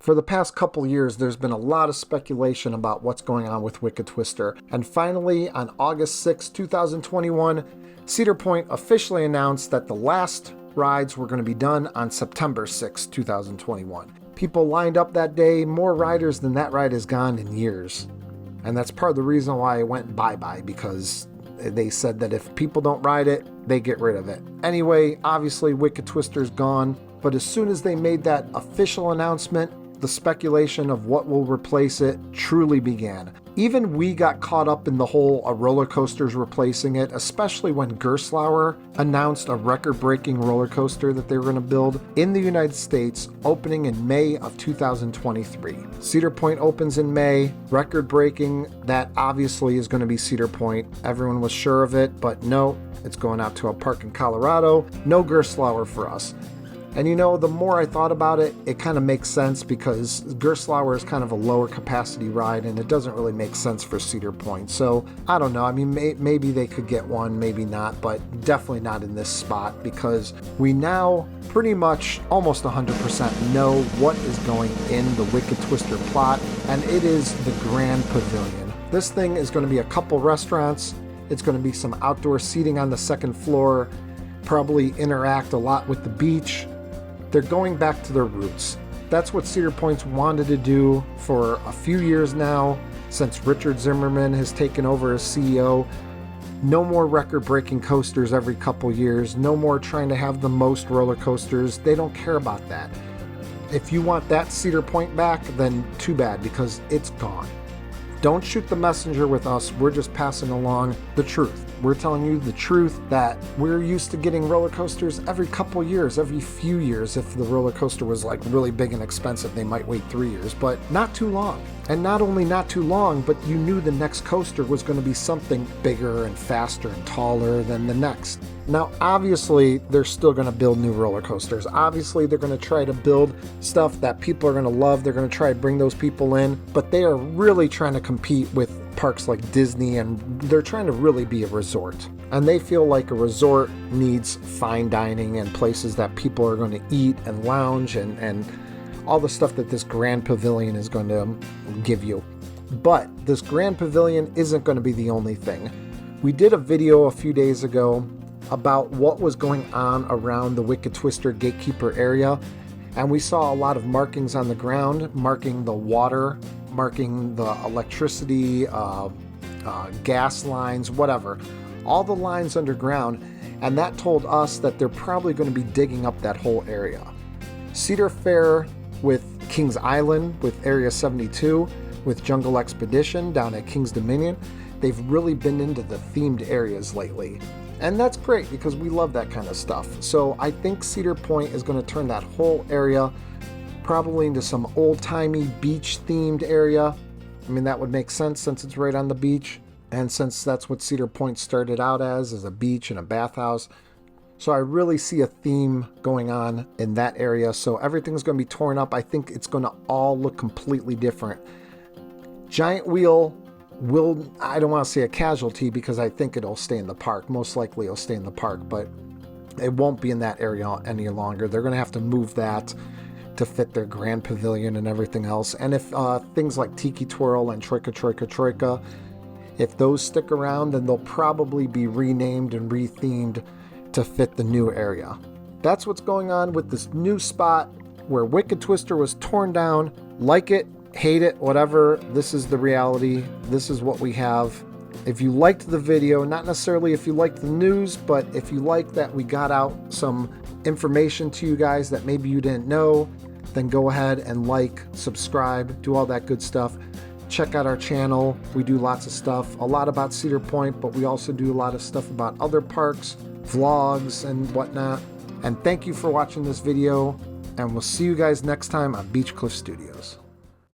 For the past couple years, there's been a lot of speculation about what's going on with Wicked Twister. And finally, on August 6, 2021, Cedar Point officially announced that the last rides were going to be done on September 6, 2021. People lined up that day, more riders than that ride has gone in years. And that's part of the reason why it went bye-bye, because they said that if people don't ride it, they get rid of it. Anyway, obviously Wicked Twister's gone, but as soon as they made that official announcement, the speculation of what will replace it truly began. Even we got caught up in the whole roller coasters replacing it, especially when Gerstlauer announced a record-breaking roller coaster that they were going to build in the United States, opening in May of 2023. Cedar Point opens in May, record-breaking. That obviously is going to be Cedar Point. Everyone was sure of it, but no, it's going out to a park in Colorado. No Gerstlauer for us. And you know, the more I thought about it, it kind of makes sense because Gerstlauer is kind of a lower capacity ride and it doesn't really make sense for Cedar Point. So I don't know. I mean, maybe they could get one, maybe not, but definitely not in this spot because we now pretty much almost 100% know what is going in the Wicked Twister plot, and it is the Grand Pavilion. This thing is going to be a couple restaurants. It's going to be some outdoor seating on the second floor, probably interact a lot with the beach. They're going back to their roots. That's what Cedar Point's wanted to do for a few years now, since Richard Zimmerman has taken over as CEO. No more record-breaking coasters every couple years. No more trying to have the most roller coasters. They don't care about that. If you want that Cedar Point back, then too bad, because it's gone. Don't shoot the messenger with us. We're just passing along the truth. We're telling you the truth that we're used to getting roller coasters every couple years, every few years. If the roller coaster was like really big and expensive, they might wait 3 years, but not too long. And not only not too long, but you knew the next coaster was going to be something bigger and faster and taller than the next. Now, obviously, they're still going to build new roller coasters. Obviously, they're going to try to build stuff that people are going to love. They're going to try to bring those people in, but they are really trying to compete with parks like Disney, and they're trying to really be a resort. And they feel like a resort needs fine dining and places that people are going to eat and lounge and all the stuff that this Grand Pavilion is going to give you. But this Grand Pavilion isn't going to be the only thing. We did a video a few days ago about what was going on around the Wicked Twister Gatekeeper area, and we saw a lot of markings on the ground, marking the water, marking the electricity, gas lines, whatever, all the lines underground, and that told us that they're probably going to be digging up that whole area. Cedar Fair with Kings Island, with Area 72, with Jungle Expedition down at Kings Dominion, they've really been into the themed areas lately. And that's great because we love that kind of stuff. So I think Cedar Point is going to turn that whole area probably into some old-timey beach-themed area. I mean, that would make sense since it's right on the beach. And since that's what Cedar Point started out as a beach and a bathhouse. So I really see a theme going on in that area. So everything's going to be torn up. I think it's going to all look completely different. Giant Wheel will, I don't want to say a casualty because I think it'll stay in the park. Most likely it'll stay in the park, but it won't be in that area any longer. They're going to have to move that to fit their Grand Pavilion and everything else. And if things like Tiki Twirl and Troika, if those stick around, then they'll probably be renamed and rethemed to fit the new area. That's what's going on with this new spot where Wicked Twister was torn down. Like it, hate it, whatever. This is the reality. This is what we have. If you liked the video, not necessarily if you liked the news, but if you like that we got out some information to you guys that maybe you didn't know, then go ahead and like, subscribe, do all that good stuff. Check out our channel. We do lots of stuff, a lot about Cedar Point, but we also do a lot of stuff about other parks, vlogs and whatnot. And thank you for watching this video, and we'll see you guys next time on Beach Cliff Studios.